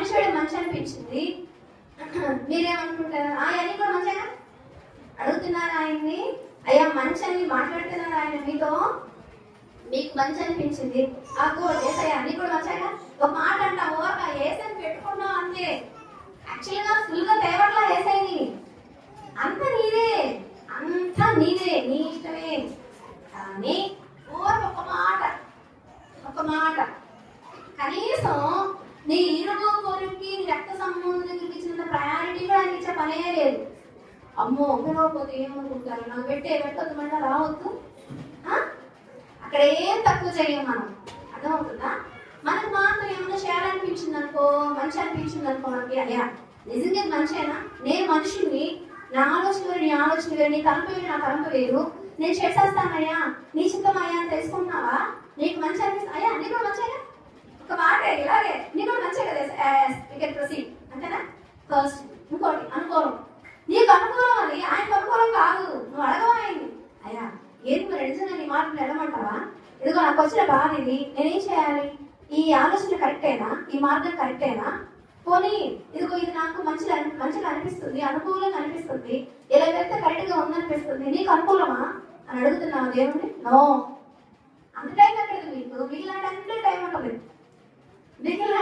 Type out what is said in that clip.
మనిషి వాడికి మంచి అనిపించింది. మీరేమనుకుంటారు? అవన్నీ కూడా మంచిగా అడుగుతున్నారు ఆయన్ని, అయ్యా మంచి అని మాట్లాడుతున్నారు ఆయన మీతో, మీకు మంచి అనిపించింది. అగో ఏసయ్యా అన్ని కూడా మంచిగా ఒక మాట అంటా ఓరగా ఏసని పెట్టుకున్నావు అంతే. యాక్చువల్గా ఫుల్గా తేవట్లా ఏసైని, అంత నీదే, అంతా నీదే, నీ ఇష్టమే. కానీ ఒక మాట కనీసం నీ ఇరుగు పొరుగుకి రక్త సంబంధికులకి ఇచ్చినంత ప్రయారిటీ కూడా ఆయన ఇచ్చే పనే లేదు. అమ్మో పిలవకపోతే ఏమనుకుంటారు, నాకు పెట్టొద్దు మళ్ళీ రావద్దు. అక్కడ ఏం తక్కువ చేయం మనం, అర్థమవుతుందా? మనకు మాత్రం ఏమైనా చేయాలనిపించింది అనుకో, మంచి అనిపించింది అనుకో, మనకి అయ్యా నిజంగా మంచిగా నేను మనిషిని, నా ఆలోచన వేరు నీ ఆలోచన వేరు, నీ తలంపు వేరు నా తలంపు వేరు, నేను చేసేస్తానయ్యా నీ చిత్తం అయ్యా అని తెలుసుకుంటున్నావా? నీకు మంచి అనిపిస్తుంది అయ్యా నీ కూడా మంచిగా ఒక మాట ఇలాగే నీ కూడా మంచిగా కదా ప్రొసీడ్ అంతేనా? ఫస్ట్ ఇంకోటి అనుకోవడం, నీకు అనుకూలం అని ఆయనకు అనుకూలం కాదు, నువ్వు అడగవా ఆయన్ని, అయ్యా ఏది మరి నిజంగా నీ మాటలు వెళ్ళమంటావా? ఇదిగో నాకు వచ్చిన బాధ ఇది, నేనేం చేయాలి? ఈ ఆలోచన కరెక్టేనా? ఈ మార్గం కరెక్టేనా? పోనీ ఇదిగో ఇది నాకు మంచిగా అనిపిస్తుంది, అనుకూలంగా అనిపిస్తుంది, ఇలా వెళ్తే కరెక్ట్గా ఉందనిపిస్తుంది, నీకు అనుకూలమా అని అడుగుతున్నావు దేవుడిని? నో. అంత టైం ఎక్కడదు మీకు, మిగిలిన టైం ఉంటుంది, మిగిలిన